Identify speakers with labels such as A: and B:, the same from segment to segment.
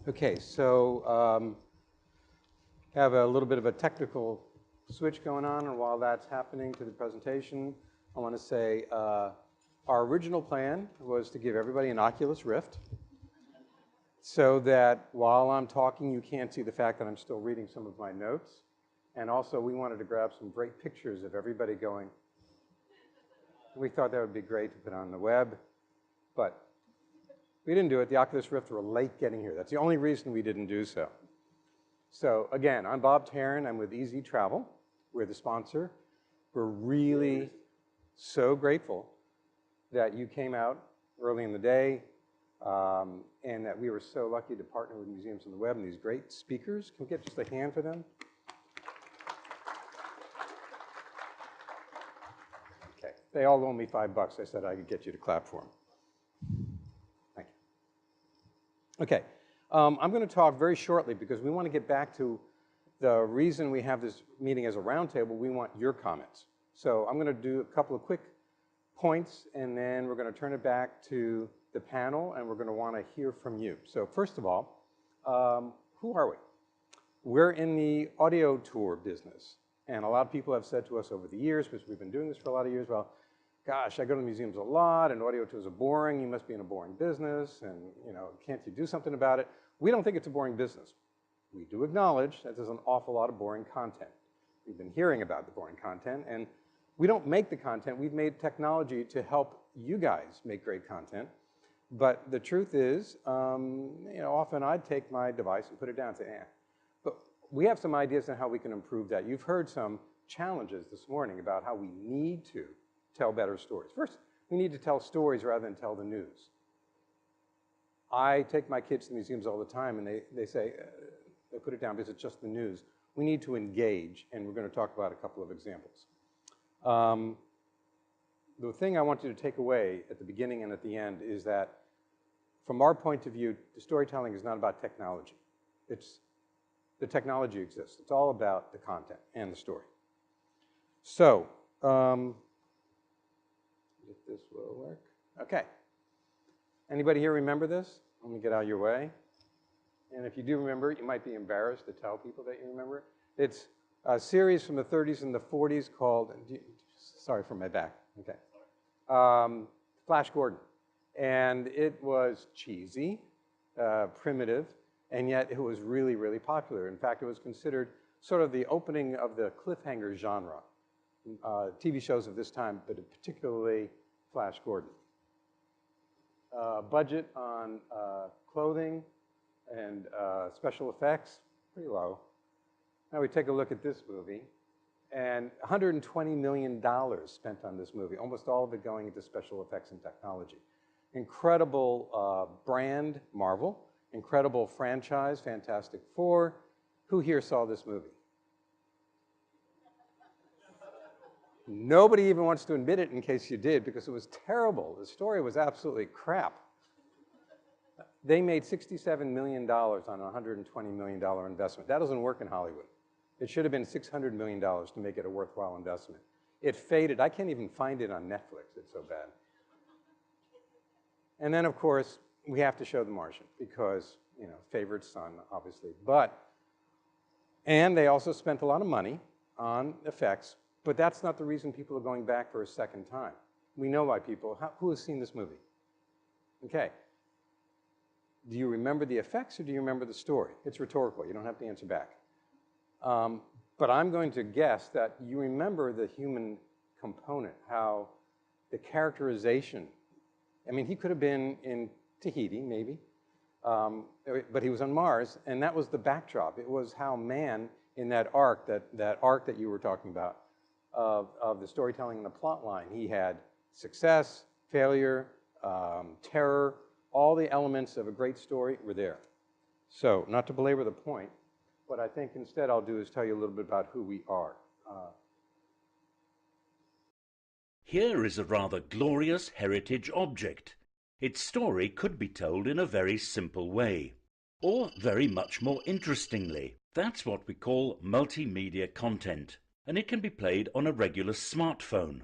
A: Okay, so have a little bit of a technical switch going on, and while that's happening to the presentation, I want to say our original plan was to give everybody an Oculus Rift so that while I'm talking, you can't see the fact that I'm still reading some of my notes. And also, we wanted to grab some great pictures of everybody going. We thought that would be great to put on the web, but we didn't do it. The Oculus Rift were late getting here. That's the only reason we didn't do so. So again, I'm Bob Tarren. I'm with izi.TRAVEL. We're the sponsor. We're really so grateful that you came out early in the day and that we were so lucky to partner with Museums on the Web and these great speakers. Can we get just a hand for them? Okay. They all owe me $5. I said I could get you to clap for them. Thank you. Okay. I'm going to talk very shortly because we want to get back to the reason we have this meeting as a roundtable. We want your comments. So I'm going to do a couple of quick points, and then we're going to turn it back to the panel, and we're going to want to hear from you. So first of all, who are we? We're in the audio tour business, and a lot of people have said to us over the years, because we've been doing this for a lot of years, well, gosh, I go to museums a lot, and audio tours are boring. You must be in a boring business, and can't you do something about it? We don't think it's a boring business. We do acknowledge that there's an awful lot of boring content. We've been hearing about the boring content, and we don't make the content. We've made technology to help you guys make great content. But the truth is, often I'd take my device and put it down and say, eh. But we have some ideas on how we can improve that. You've heard some challenges this morning about how we need to tell better stories. First, we need to tell stories rather than tell the news. I take my kids to museums all the time, and they say, they put it down because it's just the news. We need to engage, and we're going to talk about a couple of examples. The thing I want you to take away at the beginning and at the end is that from our point of view, the storytelling is not about technology. The technology exists. It's all about the content and the story. So, if this will work. Okay. Anybody here remember this? Let me get out of your way. And if you do remember it, you might be embarrassed to tell people that you remember it. It's a series from the 30s and the 40s called, sorry for my back, okay. Flash Gordon. And it was cheesy, primitive, and yet it was really, really popular. In fact, it was considered sort of the opening of the cliffhanger genre. TV shows of this time, but particularly Flash Gordon. Budget on clothing and special effects, pretty low. Now we take a look at this movie, and $120 million spent on this movie, almost all of it going into special effects and technology. Incredible brand, Marvel. Incredible franchise, Fantastic Four. Who here saw this movie? Nobody even wants to admit it in case you did, because it was terrible. The story was absolutely crap. They made $67 million on a $120 million investment. That doesn't work in Hollywood. It should have been $600 million to make it a worthwhile investment. It faded. I can't even find it on Netflix. It's so bad. And then, of course, we have to show The Martian because, favorite son, obviously. And they also spent a lot of money on effects, but that's not the reason people are going back for a second time. We know why people, who has seen this movie? Okay. Do you remember the effects or do you remember the story? It's rhetorical. You don't have to answer back. But I'm going to guess that you remember the human component, how the characterization. I mean, he could have been in Tahiti, maybe, but he was on Mars, and that was the backdrop. It was how man, in that arc that you were talking about, of the storytelling and the plot line, he had success, failure, terror, all the elements of a great story were there. So, not to belabor the point, what I think instead I'll do is tell you a little bit about who we are.
B: Here is a rather glorious heritage object. Its story could be told in a very simple way, or very much more interestingly. That's what we call multimedia content, and it can be played on a regular smartphone.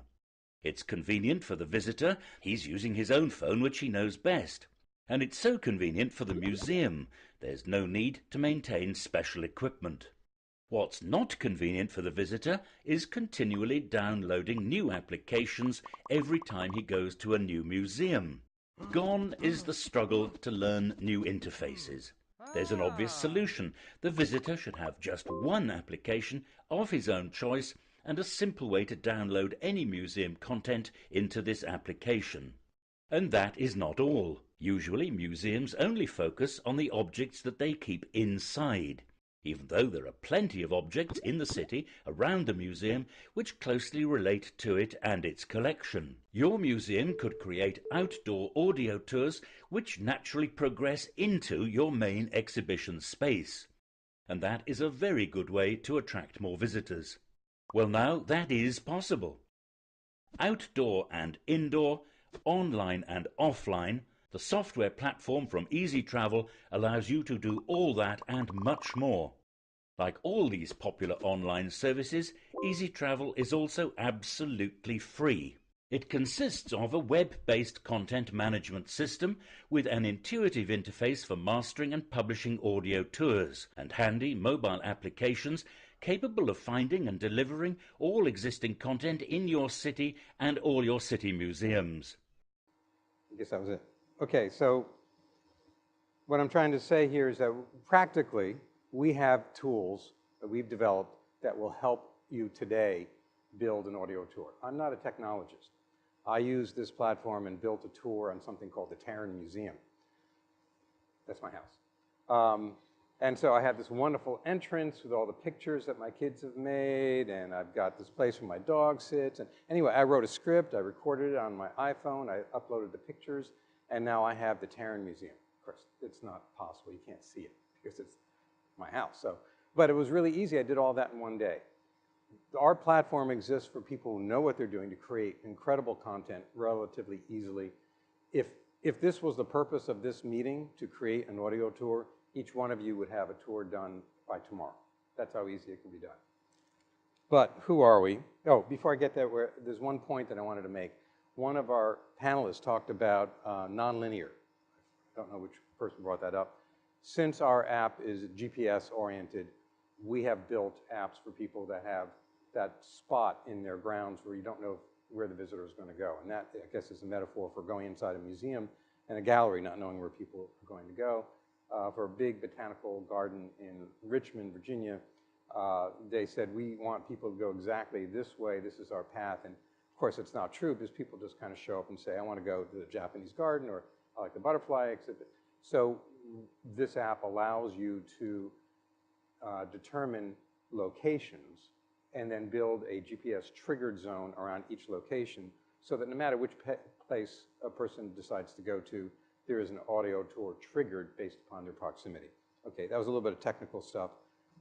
B: It's convenient for the visitor. He's using his own phone, which he knows best. And it's so convenient for the museum. There's no need to maintain special equipment. What's not convenient for the visitor is continually downloading new applications every time he goes to a new museum. Gone is the struggle to learn new interfaces. There's an obvious solution. The visitor should have just one application of his own choice and a simple way to download any museum content into this application. And that is not all. Usually museums only focus on the objects that they keep inside, even though there are plenty of objects in the city around the museum which closely relate to it and its collection. Your museum could create outdoor audio tours which naturally progress into your main exhibition space, and that is a very good way to attract more visitors. Well, now that is possible. Outdoor and indoor, online and offline, the software platform from izi.TRAVEL allows you to do all that and much more. Like all these popular online services, izi.TRAVEL is also absolutely free. It consists of a web-based content management system with an intuitive interface for mastering and publishing audio tours, and handy mobile applications capable of finding and delivering all existing content in your city and all your city museums.
A: I guess that was it. Okay, so what I'm trying to say here is that practically we have tools that we've developed that will help you today build an audio tour. I'm not a technologist. I used this platform and built a tour on something called the Tarren Museum. That's my house. And so I have this wonderful entrance with all the pictures that my kids have made, and I've got this place where my dog sits. And anyway, I wrote a script, I recorded it on my iPhone, I uploaded the pictures, and now I have the Tarren Museum. Of course, it's not possible, you can't see it because it's my house. But it was really easy, I did all that in one day. Our platform exists for people who know what they're doing to create incredible content relatively easily. If this was the purpose of this meeting, to create an audio tour, each one of you would have a tour done by tomorrow. That's how easy it can be done. But who are we? Oh, before I get there, there's one point that I wanted to make. One of our panelists talked about nonlinear. I don't know which person brought that up. Since our app is GPS oriented, we have built apps for people that have that spot in their grounds where you don't know where the visitor is going to go. And that, I guess, is a metaphor for going inside a museum and a gallery, not knowing where people are going to go. For a big botanical garden in Richmond, Virginia, they said, we want people to go exactly this way, this is our path. And of course, it's not true because people just kind of show up and say, I want to go to the Japanese garden, or I like the butterfly exhibit. So this app allows you to determine locations and then build a GPS triggered zone around each location so that no matter which place a person decides to go to, there is an audio tour triggered based upon their proximity. Okay, that was a little bit of technical stuff,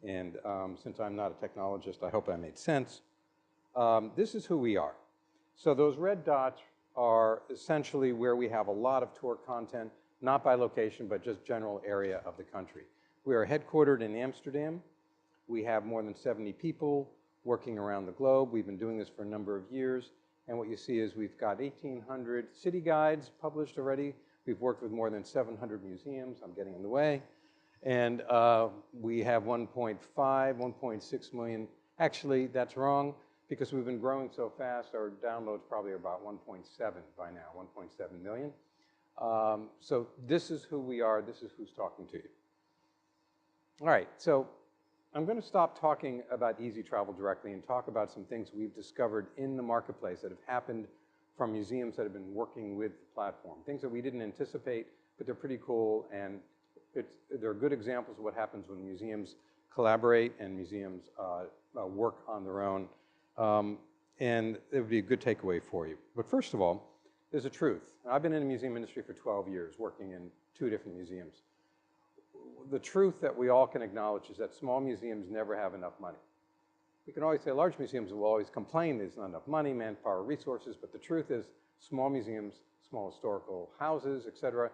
A: and since I'm not a technologist, I hope that made sense. This is who we are. So those red dots are essentially where we have a lot of tour content, not by location, but just general area of the country. We are headquartered in Amsterdam. We have more than 70 people working around the globe. We've been doing this for a number of years, and what you see is we've got 1,800 city guides published already. We've worked with more than 700 museums. I'm getting in the way. And we have 1.5, 1.6 million. Actually, that's wrong because we've been growing so fast. Our downloads probably are about 1.7 by now, 1.7 million. So this is who we are. This is who's talking to you. All right, so I'm going to stop talking about izi.TRAVEL directly and talk about some things we've discovered in the marketplace that have happened from museums that have been working with the platform. Things that we didn't anticipate, but they're pretty cool, and they're good examples of what happens when museums collaborate and museums work on their own, and it would be a good takeaway for you. But first of all, there's a truth. I've been in the museum industry for 12 years, working in 2 different museums. The truth that we all can acknowledge is that small museums never have enough money. We can always say large museums will always complain there's not enough money, manpower, resources, but the truth is small museums, small historical houses, etc.,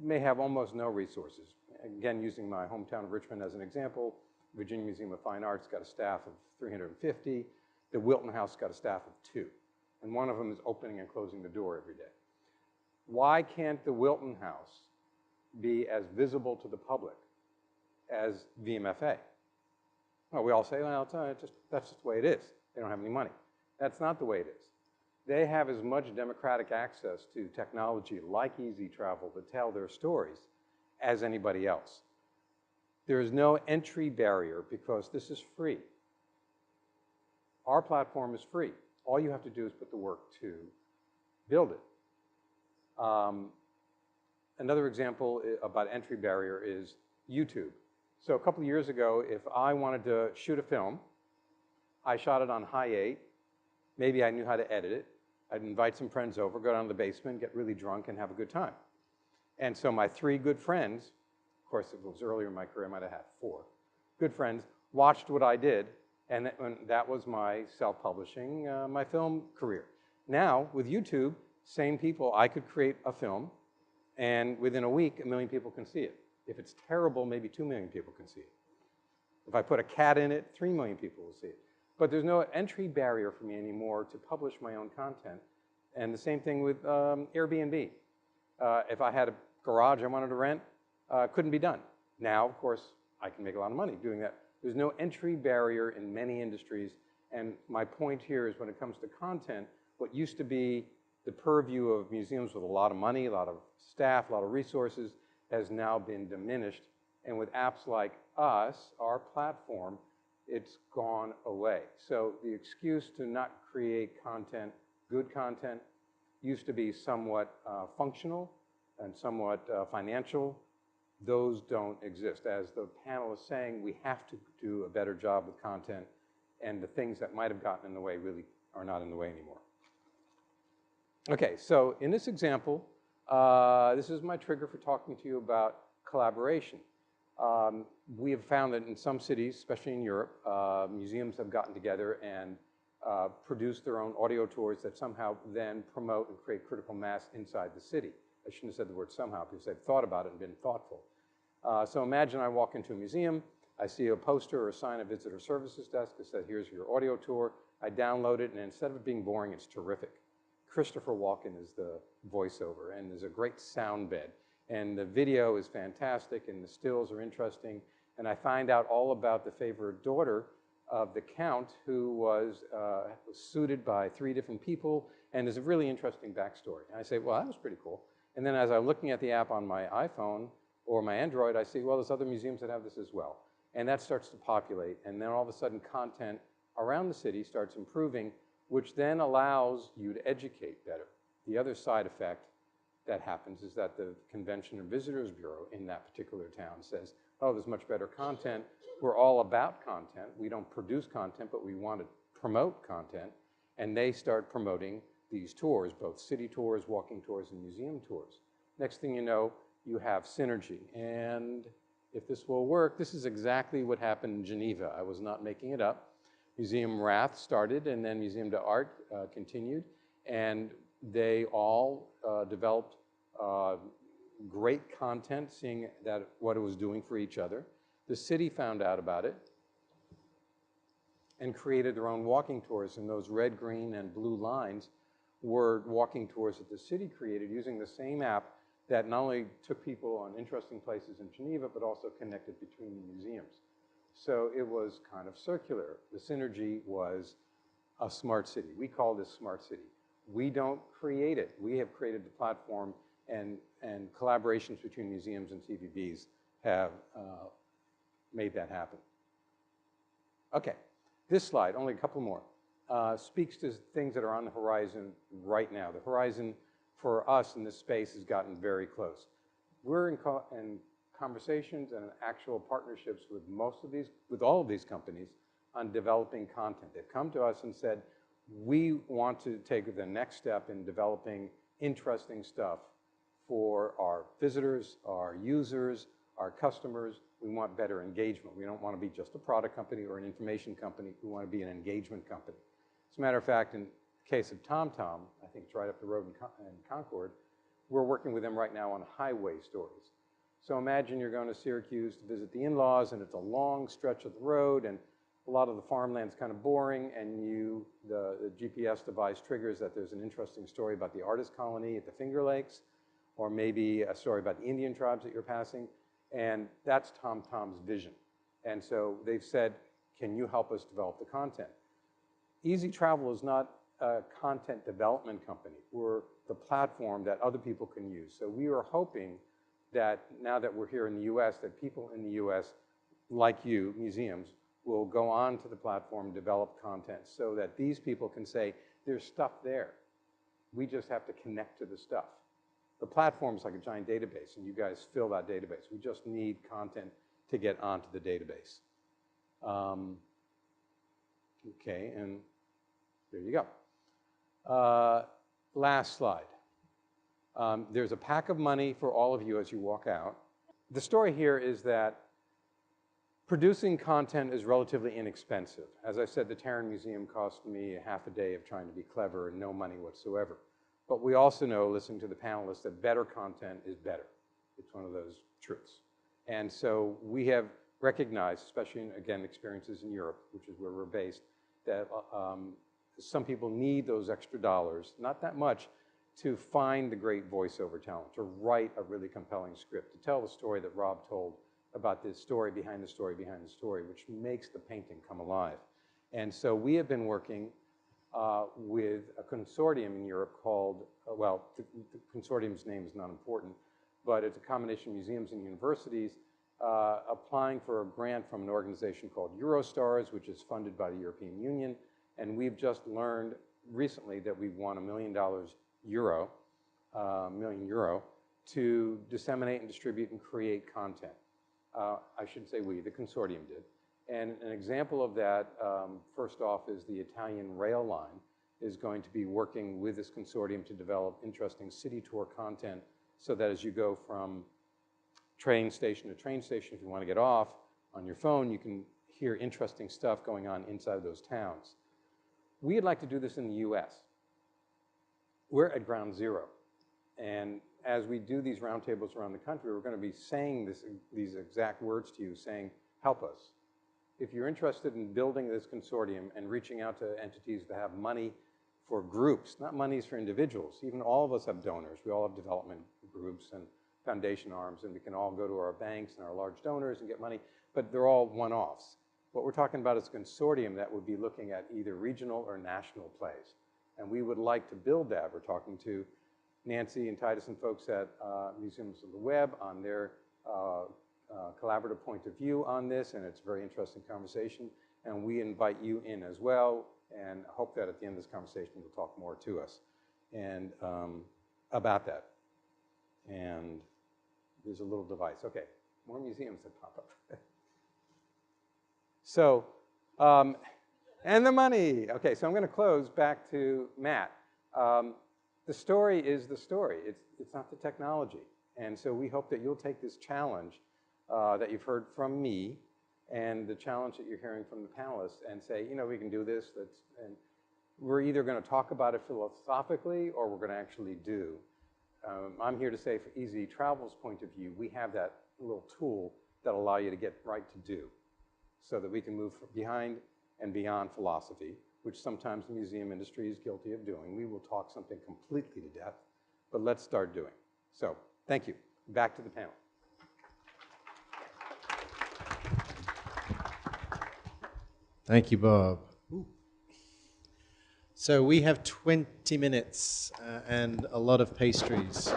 A: may have almost no resources. Again, using my hometown of Richmond as an example, Virginia Museum of Fine Arts got a staff of 350. The Wilton House got a staff of 2. And one of them is opening and closing the door every day. Why can't the Wilton House be as visible to the public as VMFA. Well, we all say, well, that's just the way it is. They don't have any money. That's not the way it is. They have as much democratic access to technology like izi.TRAVEL to tell their stories as anybody else. There is no entry barrier because this is free. Our platform is free. All you have to do is put the work to build it. Another example about entry barrier is YouTube. So a couple of years ago, if I wanted to shoot a film, I shot it on high 8. Maybe I knew how to edit it. I'd invite some friends over, go down to the basement, get really drunk, and have a good time. And so my 3 good friends, of course, if it was earlier in my career, I might have had 4 good friends, watched what I did, and that was my self-publishing, my film career. Now, with YouTube, same people, I could create a film, and within a week, 1 million people can see it. If it's terrible, maybe 2 million people can see it. If I put a cat in it, 3 million people will see it. But there's no entry barrier for me anymore to publish my own content. And the same thing with Airbnb. If I had a garage I wanted to rent, couldn't be done. Now, of course, I can make a lot of money doing that. There's no entry barrier in many industries. And my point here is when it comes to content, what used to be the purview of museums with a lot of money, a lot of staff, a lot of resources, has now been diminished. And with apps like us, our platform, it's gone away. So the excuse to not create content, good content, used to be somewhat functional and somewhat financial. Those don't exist. As the panel is saying, we have to do a better job with content, and the things that might have gotten in the way really are not in the way anymore. Okay, so in this example, this is my trigger for talking to you about collaboration. We have found that in some cities, especially in Europe, museums have gotten together and produced their own audio tours that somehow then promote and create critical mass inside the city. I shouldn't have said the word somehow because they've thought about it and been thoughtful. So imagine I walk into a museum, I see a poster or a sign at Visitor Services Desk that says, here's your audio tour. I download it, and instead of it being boring, it's terrific. Christopher Walken is the voiceover, and there's a great sound bed. And the video is fantastic, and the stills are interesting. And I find out all about the favorite daughter of the Count, who was suited by 3 different people, and there's a really interesting backstory. And I say, well, that was pretty cool. And then as I'm looking at the app on my iPhone or my Android, I see, well, there's other museums that have this as well. And that starts to populate, and then all of a sudden content around the city starts improving, which then allows you to educate better. The other side effect that happens is that the Convention and Visitors Bureau in that particular town says, oh, there's much better content. We're all about content. We don't produce content, but we want to promote content. And they start promoting these tours, both city tours, walking tours, and museum tours. Next thing you know, you have synergy. And if this will work, this is exactly what happened in Geneva. I was not making it up. Museum Rath started, and then Museum d'Art continued. And they all developed great content, seeing that what it was doing for each other. The city found out about it and created their own walking tours, and those red, green, and blue lines were walking tours that the city created using the same app that not only took people on interesting places in Geneva, but also connected between the museums. So it was kind of circular. The synergy was a smart city. We call this smart city. We don't create it. We have created the platform, and collaborations between museums and TVBs have made that happen. Okay, this slide, only a couple more, speaks to things that are on the horizon right now. The horizon for us in this space has gotten very close. We're in conversations and actual partnerships with all of these companies on developing content. They've come to us and said, we want to take the next step in developing interesting stuff for our visitors, our users, our customers. We want better engagement. We don't want to be just a product company or an information company. We want to be an engagement company. As a matter of fact, in the case of TomTom, I think it's right up the road in Concord, we're working with them right now on highway stories. So imagine you're going to Syracuse to visit the in-laws, and it's a long stretch of the road, and a lot of the farmland's kind of boring, and the GPS device triggers that there's an interesting story about the artist colony at the Finger Lakes, or maybe a story about the Indian tribes that you're passing, and that's TomTom's vision. And so they've said, can you help us develop the content? izi.TRAVEL is not a content development company. We're the platform that other people can use. So we are hoping that now that we're here in the US, that people in the US, like you, museums, will go on to the platform, develop content so that these people can say, there's stuff there. We just have to connect to the stuff. The platform is like a giant database, and you guys fill that database. We just need content to get onto the database. Okay, and there you go. Last slide. There's a pack of money for all of you as you walk out. The story here is that producing content is relatively inexpensive. As I said, the Tarren Museum cost me half a day of trying to be clever and no money whatsoever. But we also know, listening to the panelists, that better content is better. It's one of those truths. And so we have recognized, especially in, again, experiences in Europe, which is where we're based, that some people need those extra dollars, not that much, to find the great voiceover talent, to write a really compelling script, to tell the story that Rob told about this story behind the story behind the story, which makes the painting come alive. And so we have been working with a consortium in Europe called, well, the consortium's name is not important, but it's a combination of museums and universities applying for a grant from an organization called Eurostars, which is funded by the European Union. And we've just learned recently that we've won $1 million euro to disseminate and distribute and create content. I should say we, the consortium did. And an example of that, first off, is the Italian rail line is going to be working with this consortium to develop interesting city tour content so that as you go from train station to train station, if you want to get off on your phone, you can hear interesting stuff going on inside of those towns. We'd like to do this in the US. We're at ground zero. And as we do these roundtables around the country, we're going to be saying these exact words to you, saying, help us. If you're interested in building this consortium and reaching out to entities that have money for groups, not monies for individuals. Even all of us have donors. We all have development groups and foundation arms, and we can all go to our banks and our large donors and get money, but they're all one-offs. What we're talking about is a consortium that would be looking at either regional or national plays. And we would like to build that. We're talking to Nancy and Titus and folks at Museums of the Web on their collaborative point of view on this, and it's a very interesting conversation. And we invite you in as well, and hope that at the end of this conversation you'll talk more to us and about that. And there's a little device. Okay, more museums that pop up. So, and the money. Okay, so I'm going to close back to Matt. The story is the story. It's not the technology. And so we hope that you'll take this challenge that you've heard from me and the challenge that you're hearing from the panelists and say, you know, we can do this. And we're either going to talk about it philosophically or we're going to actually do. I'm here to say, for izi.TRAVEL's point of view, we have that little tool that allow you to get right to do so that we can move behind and beyond philosophy, which sometimes the museum industry is guilty of doing. We will talk something completely to death, but let's start doing. So, thank you. Back to the panel.
C: Thank you, Bob. So we have 20 minutes and a lot of pastries.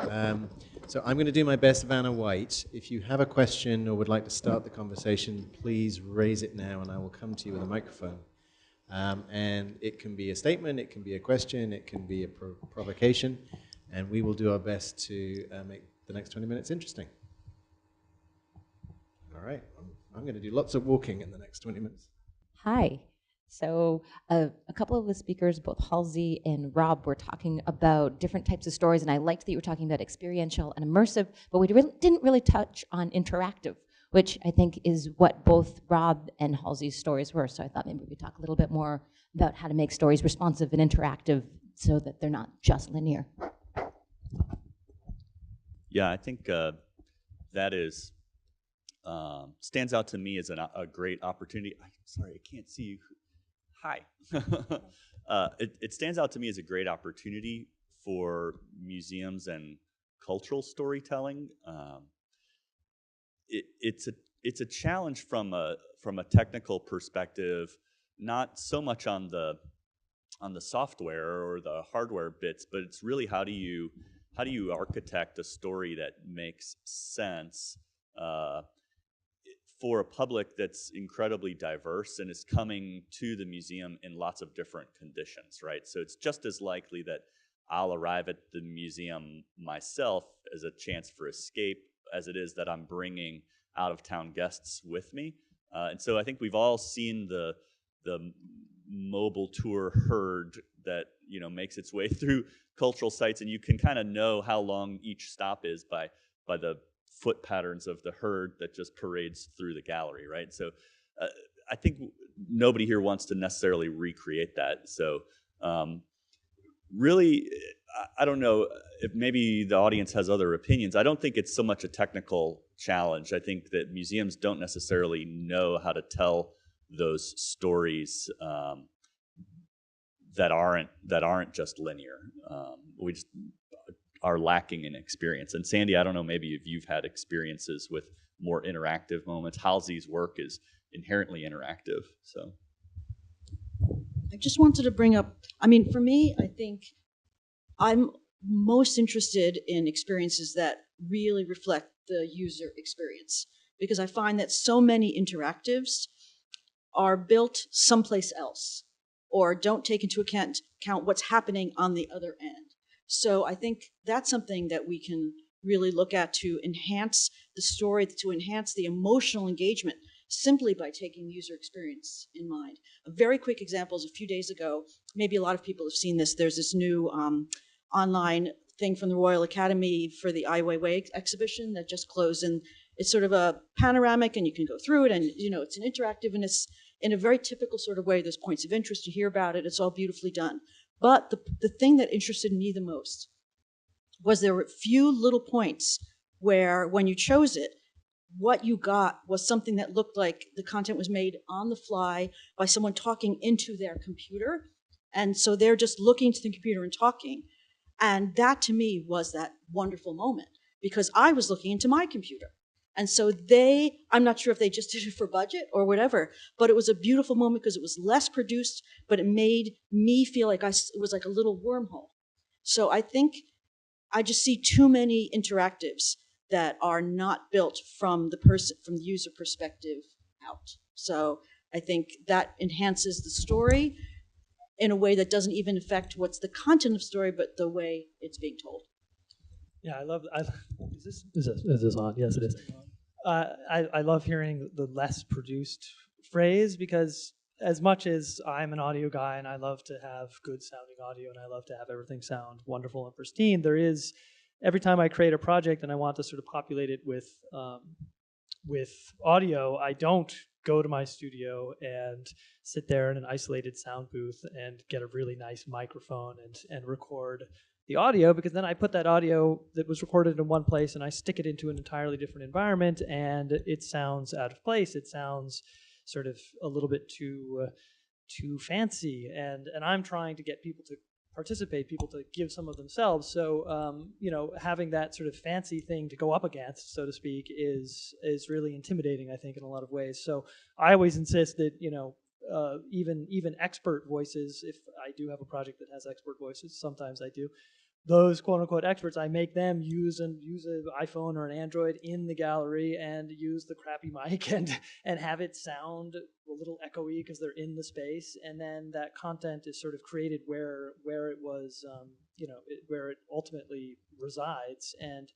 C: So I'm going to do my best, Vanna White. If you have a question or would like to start the conversation, please raise it now and I will come to you with a microphone. And it can be a statement, it can be a question, it can be a provocation, and we will do our best to make the next 20 minutes interesting. All right, I'm going to do lots of walking in the next 20 minutes.
D: Hi. So a couple of the speakers, both Halsey and Rob, were talking about different types of stories, and I liked that you were talking about experiential and immersive, but we didn't really touch on interactive, which I think is what both Rob and Halsey's stories were. So I thought maybe we could talk a little bit more about how to make stories responsive and interactive so that they're not just linear.
E: Yeah, I think that is stands out to me as a great opportunity. I'm sorry, I can't see you. Hi. It stands out to me as a great opportunity for museums and cultural storytelling. It's a challenge from a technical perspective, not so much on the software or the hardware bits, but it's really how do you architect a story that makes sense for a public that's incredibly diverse and is coming to the museum in lots of different conditions, right? So it's just as likely that I'll arrive at the museum myself as a chance for escape as it is that I'm bringing out-of-town guests with me. And so I think we've all seen the mobile tour herd that makes its way through cultural sites, and you can kind of know how long each stop is by the foot patterns of the herd that just parades through the gallery, right? So I think nobody here wants to necessarily recreate that. So really, I don't know if maybe the audience has other opinions. I don't think it's so much a technical challenge. I think that museums don't necessarily know how to tell those stories that aren't just linear. We just are lacking in experience. And Sandy, I don't know, maybe if you've had experiences with more interactive moments. Halsey's work is inherently interactive, so.
F: I just wanted to bring up, I mean, for me, I think I'm most interested in experiences that really reflect the user experience, because I find that so many interactives are built someplace else or don't take into account what's happening on the other end. So I think that's something that we can really look at to enhance the story, to enhance the emotional engagement, simply by taking user experience in mind. A very quick example is a few days ago, maybe a lot of people have seen this, there's this new online thing from the Royal Academy for the Ai Weiwei exhibition that just closed, and it's sort of a panoramic and you can go through it, and it's an interactive, and it's in a very typical sort of way. There's points of interest, you hear about it, it's all beautifully done. But the thing that interested me the most was there were a few little points where when you chose it, what you got was something that looked like the content was made on the fly by someone talking into their computer. And so they're just looking to the computer and talking. And that to me was that wonderful moment, because I was looking into my computer. And so I'm not sure if they just did it for budget or whatever, but it was a beautiful moment because it was less produced, but it made me feel like it was like a little wormhole. So I think I just see too many interactives that are not built from the user perspective out. So I think that enhances the story in a way that doesn't even affect what's the content of the story, but the way it's being told.
G: Yeah, is this on? Yes, it is. I love hearing the less produced phrase, because as much as I'm an audio guy and I love to have good sounding audio and I love to have everything sound wonderful and pristine, there is, every time I create a project and I want to sort of populate it with audio, I don't go to my studio and sit there in an isolated sound booth and get a really nice microphone and record the audio, because then I put that audio that was recorded in one place and I stick it into an entirely different environment and it sounds out of place. It sounds sort of a little bit too fancy, and I'm trying to get people to participate, people to give some of themselves. So having that sort of fancy thing to go up against, so to speak, is really intimidating, I think, in a lot of ways. So I always insist that even expert voices, if I do have a project that has expert voices, sometimes I do, those quote unquote experts, I make them use an iPhone or an Android in the gallery and use the crappy mic and have it sound a little echoey because they're in the space, and then that content is sort of created where it was where it ultimately resides. And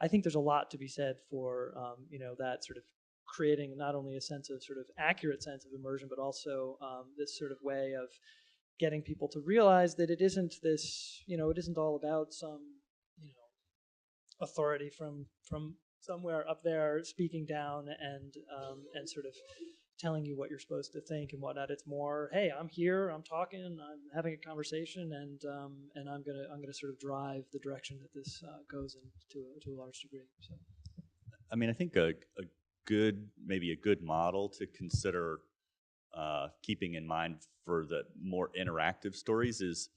G: I think there's a lot to be said for that sort of creating not only a sense of sort of accurate sense of immersion, but also this sort of way of getting people to realize that it isn't this, it isn't all about some, authority from somewhere up there speaking down and sort of telling you what you're supposed to think and whatnot. It's more, hey, I'm here, I'm talking, I'm having a conversation, and I'm gonna sort of drive the direction that this goes in to a large degree. So,
E: I mean, I think a good model to consider keeping in mind for the more interactive stories is,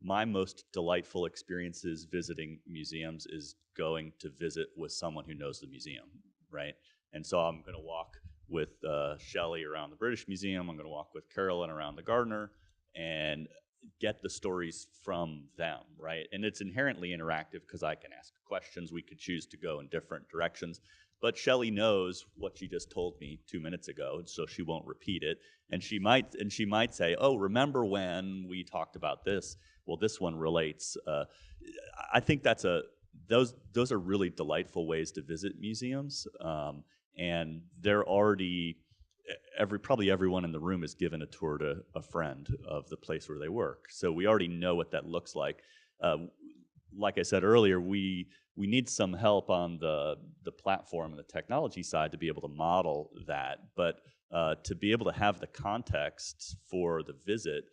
E: my most delightful experiences visiting museums is going to visit with someone who knows the museum, right? And so I'm going to walk with Shelley around the British Museum. I'm going to walk with Carolyn around the Gardner and get the stories from them, right? And it's inherently interactive because I can ask questions. We could choose to go in different directions. But Shelley knows what she just told me 2 minutes ago, so she won't repeat it. And she might say, "Oh, remember when we talked about this? Well, this one relates." I think those are really delightful ways to visit museums, and they're already probably everyone in the room is given a tour to a friend of the place where they work. So we already know what that looks like. Like I said earlier, we need some help on the platform and the technology side to be able to model that. But to be able to have the context for the visit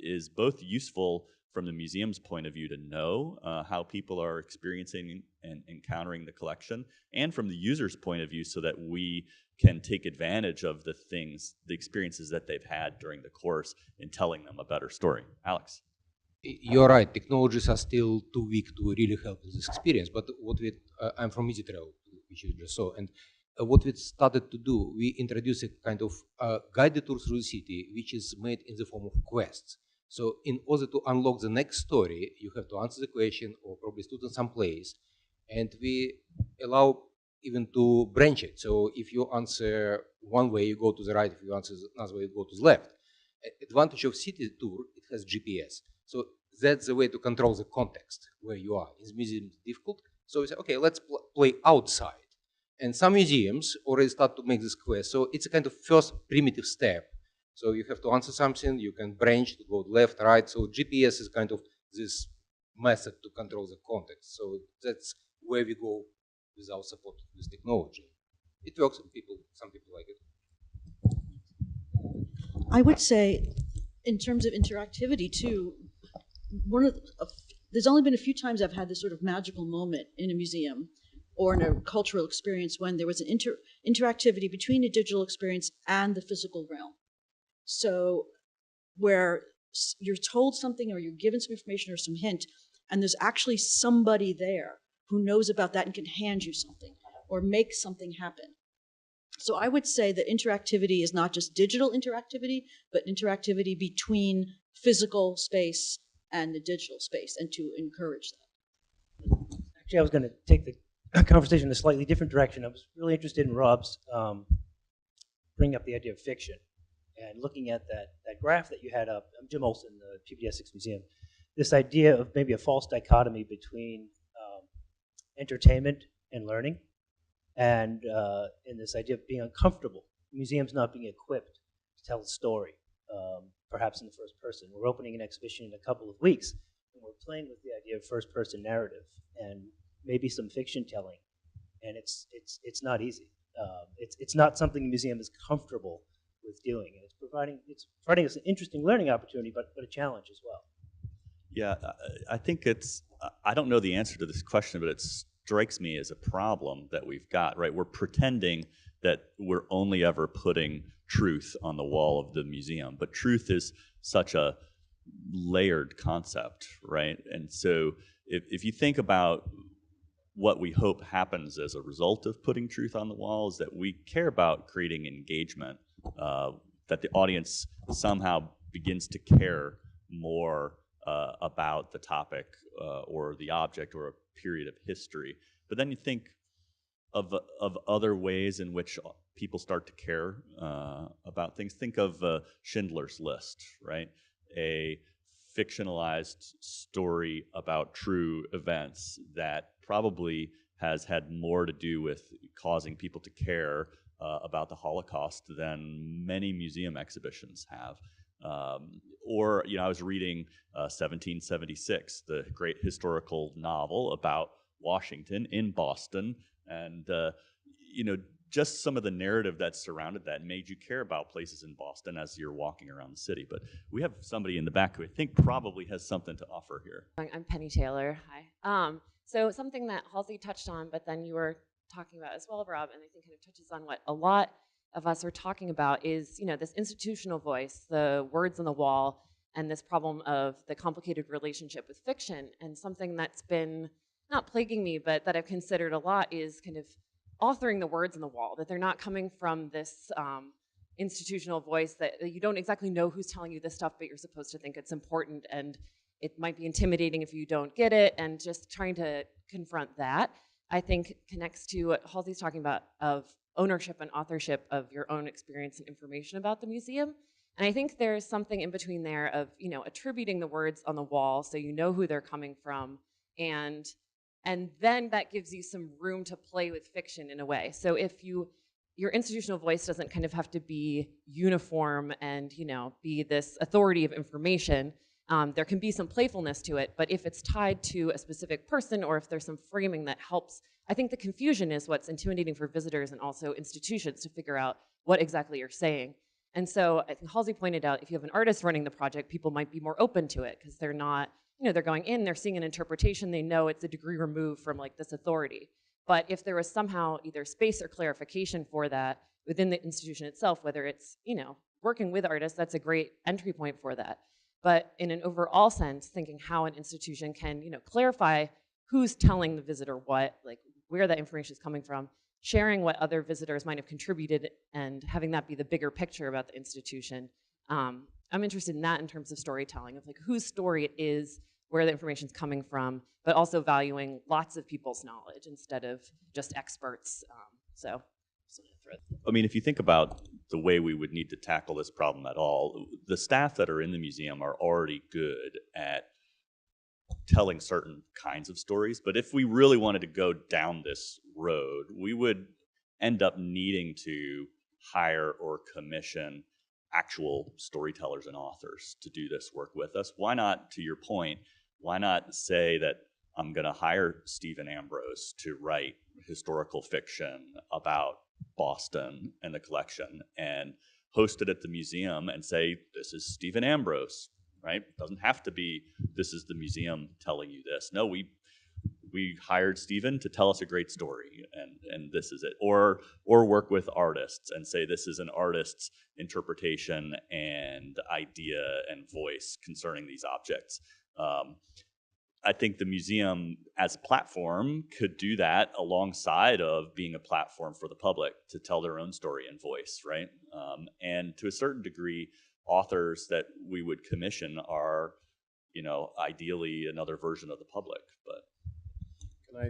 E: is both useful from the museum's point of view to know how people are experiencing and encountering the collection, and from the user's point of view so that we can take advantage of the experiences that they've had during the course in telling them a better story. Alex?
H: You're right, technologies are still too weak to really help in this experience, but I'm from izi.TRAVEL, which you just saw, and what we started to do, we introduced a kind of guided tour through the city, which is made in the form of quests. So in order to unlock the next story, you have to answer the question or probably stood in some place, and we allow even to branch it. So if you answer one way, you go to the right. If you answer another way, you go to the left. Advantage of city tour, it has GPS. So that's the way to control the context where you are. In the museum, it's difficult. So we say, okay, let's play outside. And some museums already start to make this quest. So it's a kind of first primitive step. So you have to answer something, you can branch to go left, right. So GPS is kind of this method to control the context. So that's where we go with our support with technology. It works, some people like it.
F: I would say, in terms of interactivity too, there's only been a few times I've had this sort of magical moment in a museum or in a cultural experience when there was an interactivity between a digital experience and the physical realm. So where you're told something or you're given some information or some hint, and there's actually somebody there who knows about that and can hand you something or make something happen. So I would say that interactivity is not just digital interactivity, but interactivity between physical space and the digital space, and to encourage that.
I: Actually, I was going to take the conversation in a slightly different direction. I was really interested in Rob's bringing up the idea of fiction and looking at that graph that you had up. I'm Jim Olson, the PBS 6 Museum. This idea of maybe a false dichotomy between entertainment and learning, and in this idea of being uncomfortable, museums not being equipped to tell a story, perhaps in the first person. We're opening an exhibition in a couple of weeks, and we're playing with the idea of first-person narrative and maybe some fiction telling, and it's not easy. It's not something the museum is comfortable with doing, and it's providing us an interesting learning opportunity, but a challenge as well.
E: Yeah, I think I don't know the answer to this question, but it strikes me as a problem that we've got, right? We're pretending that we're only ever putting truth on the wall of the museum, but truth is such a layered concept, right? And so if you think about what we hope happens as a result of putting truth on the wall, is that we care about creating engagement, that the audience somehow begins to care more about the topic or the object or a period of history. But then you think of other ways in which people start to care about things. Think of Schindler's List, right? A fictionalized story about true events that probably has had more to do with causing people to care about the Holocaust than many museum exhibitions have. Or, I was reading 1776, the great historical novel about Washington in Boston, and just some of the narrative that surrounded that made you care about places in Boston as you're walking around the city. But we have somebody in the back who I think probably has something to offer here.
J: I'm Penny Taylor. Hi. So something that Halsey touched on, but then you were talking about as well, Rob, and I think kind of touches on what a lot of us are talking about is, this institutional voice, the words on the wall, and this problem of the complicated relationship with fiction. And something that's been not plaguing me, but that I've considered a lot is kind of authoring the words on the wall, that they're not coming from this institutional voice, that you don't exactly know who's telling you this stuff, but you're supposed to think it's important, and it might be intimidating if you don't get it, and just trying to confront that, I think, connects to what Halsey's talking about of ownership and authorship of your own experience and information about the museum. And I think there's something in between there of, attributing the words on the wall so you know who they're coming from, and then that gives you some room to play with fiction in a way. So if your institutional voice doesn't kind of have to be uniform and, be this authority of information, there can be some playfulness to it, but if it's tied to a specific person or if there's some framing that helps, I think the confusion is what's intimidating for visitors and also institutions to figure out what exactly you're saying. And so I think Halsey pointed out, if you have an artist running the project, people might be more open to it because they're not, they're going in, they're seeing an interpretation, they know it's a degree removed from like this authority. But if there was somehow either space or clarification for that within the institution itself, whether it's, working with artists, that's a great entry point for that. But in an overall sense, thinking how an institution can, clarify who's telling the visitor what, like where that information is coming from, sharing what other visitors might have contributed and having that be the bigger picture about the institution. I'm interested in that in terms of storytelling, of like whose story it is, where the information is coming from, but also valuing lots of people's knowledge instead of just experts.
E: I mean, if you think about the way we would need to tackle this problem at all, the staff that are in the museum are already good at telling certain kinds of stories. But if we really wanted to go down this road, we would end up needing to hire or commission actual storytellers and authors to do this work with us. Why not, to your point, why not say that I'm going to hire Stephen Ambrose to write historical fiction about Boston and the collection and host it at the museum and say, this is Stephen Ambrose, right? It doesn't have to be, this is the museum telling you this. No, we hired Stephen to tell us a great story, and this is it. Or work with artists and say this is an artist's interpretation and idea and voice concerning these objects. I think the museum as a platform could do that alongside of being a platform for the public to tell their own story and voice, right? And to a certain degree, authors that we would commission are, ideally another version of the public. But
C: Can I?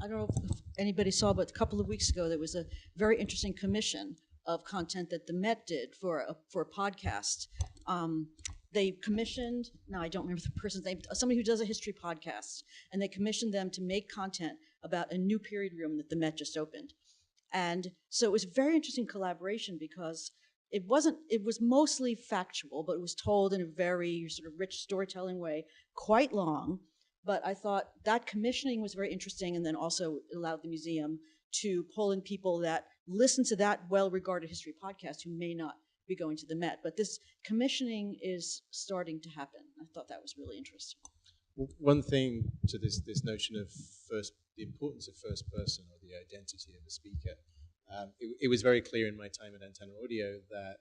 F: I don't know if anybody saw, but a couple of weeks ago there was a very interesting commission of content that the Met did for a podcast. They commissioned, now I don't remember the person's name, somebody who does a history podcast, and they commissioned them to make content about a new period room that the Met just opened. And so it was a very interesting collaboration because it was mostly factual, but it was told in a very sort of rich storytelling way, quite long. But I thought that commissioning was very interesting, and then also it allowed the museum to pull in people that listen to that well-regarded history podcast who may not be going to the Met. But this commissioning is starting to happen. I thought that was really interesting.
C: One thing to this notion of the importance of first person or the identity of a speaker. It was very clear in my time at Antenna Audio that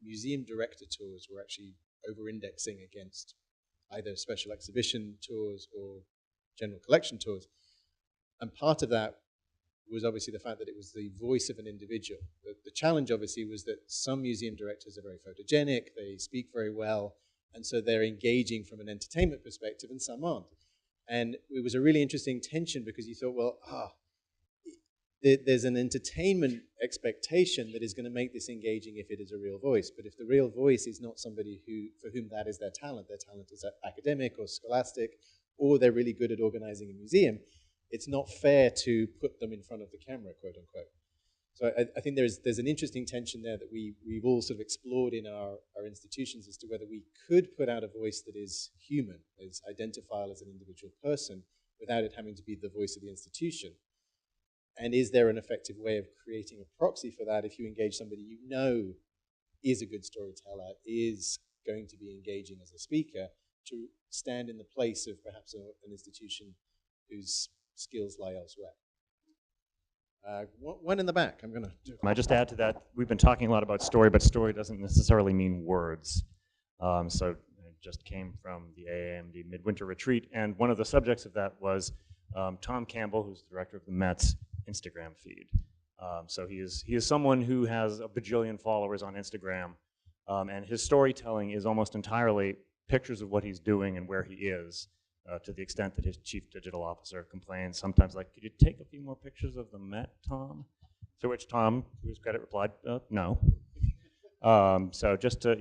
C: museum director tours were actually over-indexing against either special exhibition tours or general collection tours. And part of that was obviously the fact that it was the voice of an individual. The challenge obviously was that some museum directors are very photogenic, they speak very well, and so they're engaging from an entertainment perspective, and some aren't. And it was a really interesting tension because you thought, well, there's an entertainment expectation that is going to make this engaging if it is a real voice. But if the real voice is not somebody for whom that is their talent is academic or scholastic, or they're really good at organizing a museum, it's not fair to put them in front of the camera, quote unquote. So I think there's an interesting tension there that we've all sort of explored in our institutions as to whether we could put out a voice that is human, is identifiable as an individual person, without it having to be the voice of the institution. And is there an effective way of creating a proxy for that if you engage somebody you know is a good storyteller, is going to be engaging as a speaker, to stand in the place of perhaps an institution whose skills lie elsewhere? One in the back. I'm going to do.
K: I just add to that, we've been talking a lot about story, but story doesn't necessarily mean words. So I just came from the AAMD Midwinter Retreat, and one of the subjects of that was Tom Campbell, who's the director of the Mets, Instagram feed. So he is someone who has a bajillion followers on Instagram, and his storytelling is almost entirely pictures of what he's doing and where he is, to the extent that his chief digital officer complains sometimes, like, could you take a few more pictures of the Met, Tom? To which Tom, to his credit, replied, no. So just to,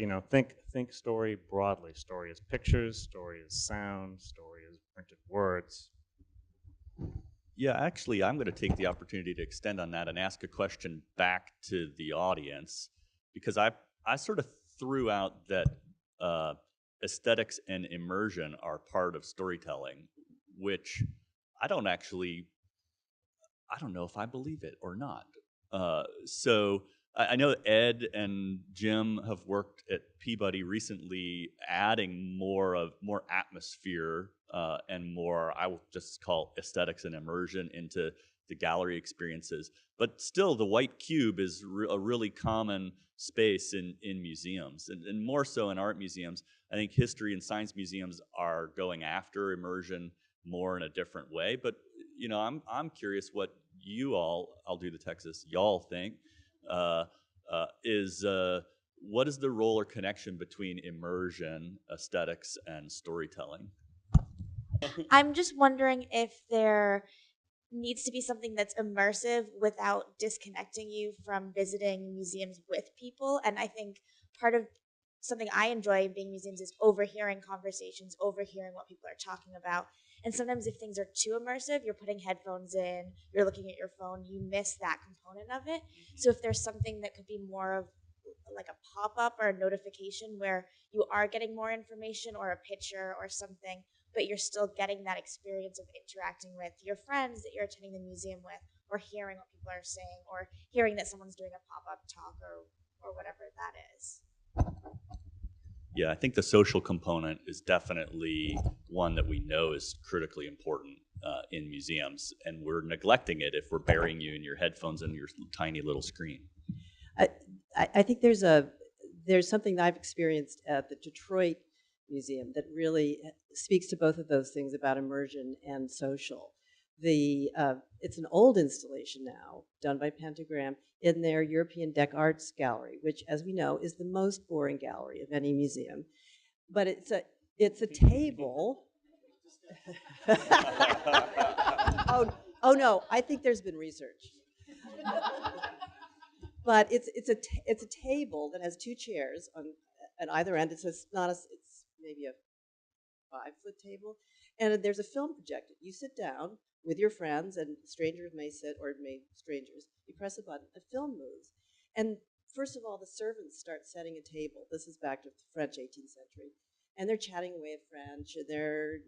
K: think story broadly. Story is pictures, story is sound, story is printed words.
E: Yeah, actually, I'm going to take the opportunity to extend on that and ask a question back to the audience, because I sort of threw out that aesthetics and immersion are part of storytelling, which I don't know if I believe it or not. So I know Ed and Jim have worked at Peabody recently, adding more atmosphere and more, I will just call aesthetics and immersion into the gallery experiences. But still, the white cube is a really common space in museums, and more so in art museums. I think history and science museums are going after immersion more in a different way. But I'm curious what you all, I'll do the Texas, y'all think what is the role or connection between immersion, aesthetics, and storytelling?
L: I'm just wondering if there needs to be something that's immersive without disconnecting you from visiting museums with people. And I think part of something I enjoy being in museums is overhearing conversations, overhearing what people are talking about. And sometimes if things are too immersive, you're putting headphones in, you're looking at your phone, you miss that component of it. So if there's something that could be more of like a pop-up or a notification where you are getting more information or a picture or something, but you're still getting that experience of interacting with your friends that you're attending the museum with, or hearing what people are saying, or hearing that someone's doing a pop-up talk or whatever that is.
E: Yeah, I think the social component is definitely one that we know is critically important in museums, and we're neglecting it if we're burying you in your headphones and your tiny little screen.
M: I think there's something that I've experienced at the Detroit Museum that really speaks to both of those things about immersion and social. It's an old installation now, done by Pentagram, in their European Deck Arts Gallery, which, as we know, is the most boring gallery of any museum. But it's a table. Oh no, I think there's been research. But it's a table that has two chairs on either end. It's maybe a 5-foot table, and there's a film projected. You sit down with your friends, and strangers may sit, or strangers. You press a button, a film moves, and first of all, the servants start setting a table. This is back to the French 18th century, and they're chatting away at French, and they're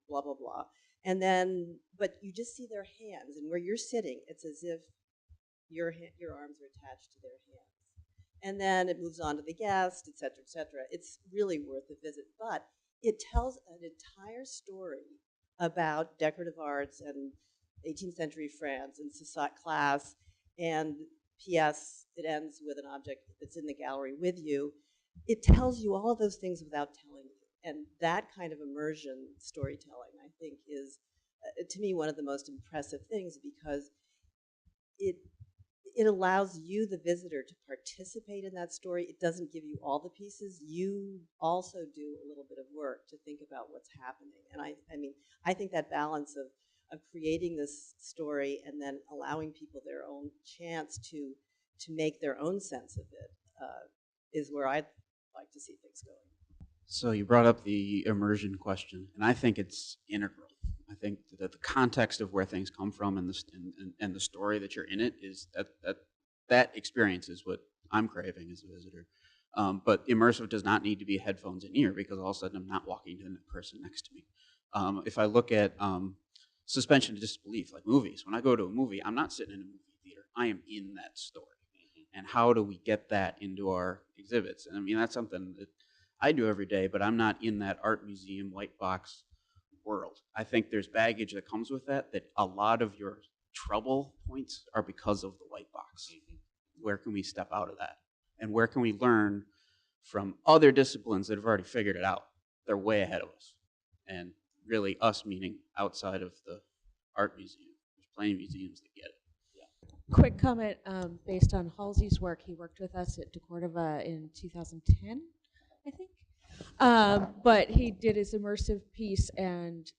M: blah blah blah, and then but you just see their hands, and where you're sitting, it's as if your arms are attached to their hands. And then it moves on to the guest, et cetera, et cetera. It's really worth a visit. But it tells an entire story about decorative arts and 18th century France and society class. And P.S., it ends with an object that's in the gallery with you. It tells you all of those things without telling you. And that kind of immersion storytelling, I think, is, to me, one of the most impressive things, because it allows you, the visitor, to participate in that story. It doesn't give you all the pieces. You also do a little bit of work to think about what's happening. And I think that balance of creating this story and then allowing people their own chance to make their own sense of it is where I'd like to see things going.
N: So you brought up the immersion question, and I think it's integral. I think that the context of where things come from and the story that you're in it is that experience is what I'm craving as a visitor. But immersive does not need to be headphones in ear, because all of a sudden I'm not walking to the person next to me. If I look at suspension of disbelief, like movies, when I go to a movie, I'm not sitting in a movie theater. I am in that story. And how do we get that into our exhibits? And I mean, that's something that I do every day, but I'm not in that art museum white box world. I think there's baggage that comes with that a lot of your trouble points are because of the white box. Where can we step out of that? And where can we learn from other disciplines that have already figured it out? They're way ahead of us. And really us meaning outside of the art museum. There's plenty of museums that get it.
O: Quick comment based on Halsey's work. He worked with us at DeCordova in 2010, I think. But he did his immersive piece, and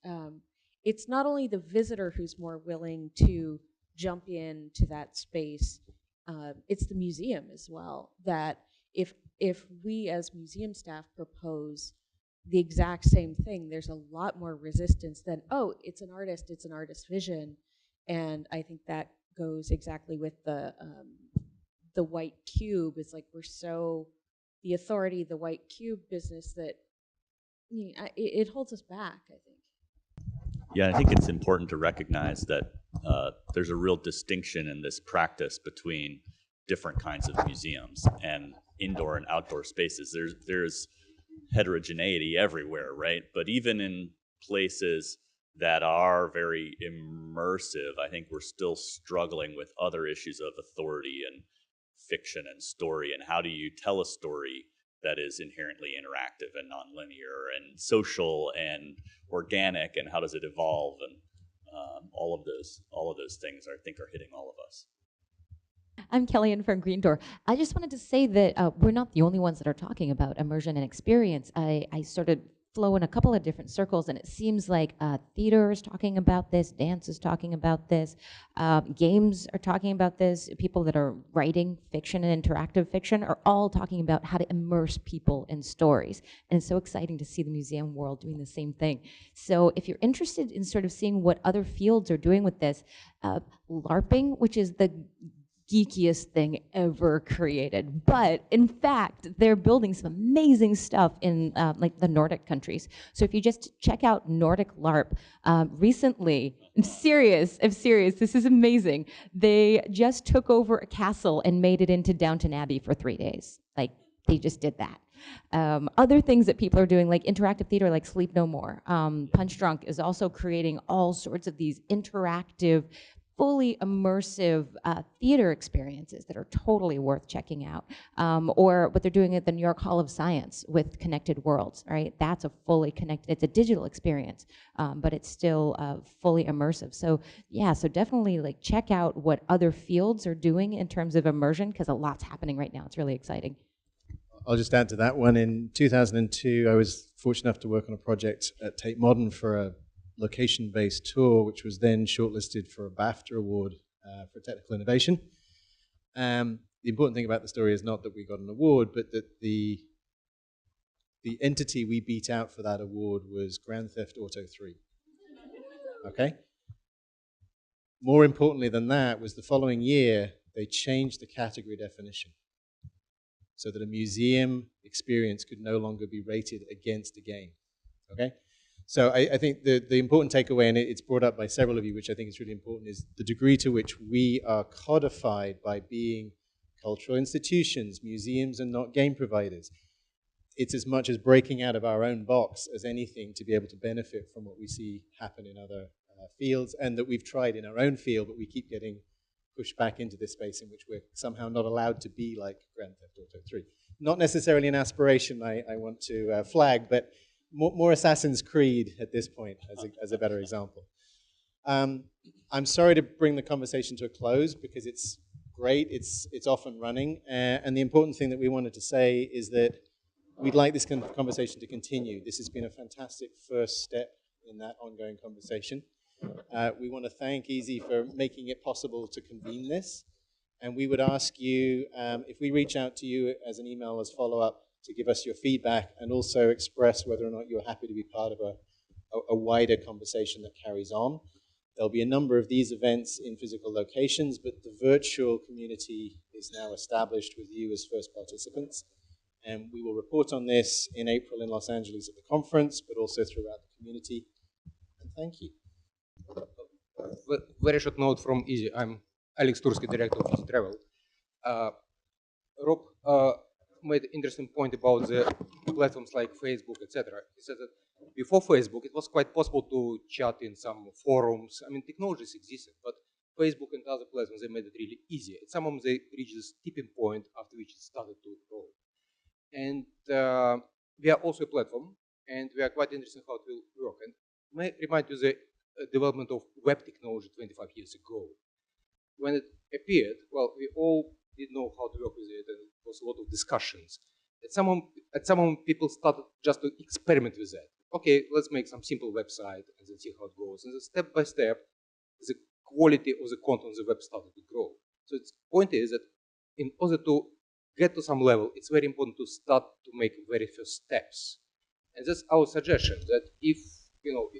O: it's not only the visitor who's more willing to jump into that space, it's the museum as well. That if we as museum staff propose the exact same thing, there's a lot more resistance than, oh, it's an artist's vision. And I think that goes exactly with the white cube. It's like we're so, the authority, the white cube business that, you know, it holds us back, I think.
E: Yeah, I think it's important to recognize that there's a real distinction in this practice between different kinds of museums and indoor and outdoor spaces. There's heterogeneity everywhere, right? But even in places that are very immersive, I think we're still struggling with other issues of authority and fiction and story, and how do you tell a story that is inherently interactive and nonlinear and social and organic, and how does it evolve, and all of those things I think are hitting all of us.
D: I'm Kellyanne from Green Door. I just wanted to say that we're not the only ones that are talking about immersion and experience. I sort of flow in a couple of different circles, and it seems like theater is talking about this, dance is talking about this, games are talking about this, people that are writing fiction and interactive fiction are all talking about how to immerse people in stories. And it's so exciting to see the museum world doing the same thing. So if you're interested in sort of seeing what other fields are doing with this, LARPing, which is the geekiest thing ever created. But in fact, they're building some amazing stuff in like the Nordic countries. So if you just check out Nordic LARP, recently, I'm serious, this is amazing. They just took over a castle and made it into Downton Abbey for 3 days. Like, they just did that. Other things that people are doing, like interactive theater, like Sleep No More. Punch Drunk is also creating all sorts of these interactive, fully immersive theater experiences that are totally worth checking out. Or what they're doing at the New York Hall of Science with Connected Worlds, right? That's a fully connected, it's a digital experience, but it's still fully immersive. So yeah, so definitely like check out what other fields are doing in terms of immersion, because a lot's happening right now. It's really exciting.
C: I'll just add to that one. In 2002, I was fortunate enough to work on a project at Tate Modern for a location-based tour, which was then shortlisted for a BAFTA award for technical innovation. The important thing about the story is not that we got an award, but that the entity we beat out for that award was Grand Theft Auto 3. Okay? More importantly than that was the following year, they changed the category definition so that a museum experience could no longer be rated against a game. Okay? So I think the important takeaway, and it's brought up by several of you, which I think is really important, is the degree to which we are codified by being cultural institutions, museums, and not game providers. It's as much as breaking out of our own box as anything to be able to benefit from what we see happen in other fields, and that we've tried in our own field, but we keep getting pushed back into this space in which we're somehow not allowed to be like Grand Theft Auto 3. Not necessarily an aspiration I want to flag, but more Assassin's Creed at this point as a better example. I'm sorry to bring the conversation to a close because it's great, it's off and running, and the important thing that we wanted to say is that we'd like this conversation to continue. This has been a fantastic first step in that ongoing conversation. We want to thank izi for making it possible to convene this, and we would ask you, if we reach out to you as an email as follow-up, to give us your feedback and also express whether or not you're happy to be part of a wider conversation that carries on. There'll be a number of these events in physical locations, but the virtual community is now established with you as first participants. And we will report on this in April in Los Angeles at the conference, but also throughout the community. And thank you.
H: Very short note from izi. I'm Alex Tursky, director of izi.TRAVEL. Rob made an interesting point about the platforms like Facebook, etc. He said that before Facebook, it was quite possible to chat in some forums. I mean, technologies existed, but Facebook and other platforms, they made it really easy. At some moment, they reached this tipping point after which it started to grow. And we are also a platform, and we are quite interested in how it will work. And may remind you the development of web technology 25 years ago. When it appeared, well, we all didn't know how to work with it, and it was a lot of discussions. At some moment, people started just to experiment with that. Okay, let's make some simple website and then see how it goes. And then step by step, the quality of the content on the web started to grow. So the point is that in order to get to some level, it's very important to start to make very first steps. And that's our suggestion, that if you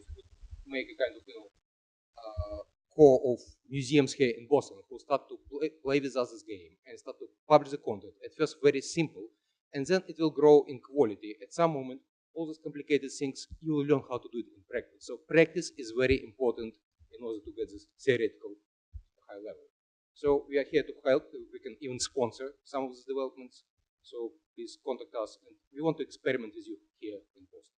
H: make a kind of core of museums here in Boston who start to play with us this game and start to publish the content, at first very simple, and then it will grow in quality. At some moment, all these complicated things, you will learn how to do it in practice. So practice is very important in order to get this theoretical high level. So we are here to help. We can even sponsor some of these developments. So please contact us, and we want to experiment with you here in Boston.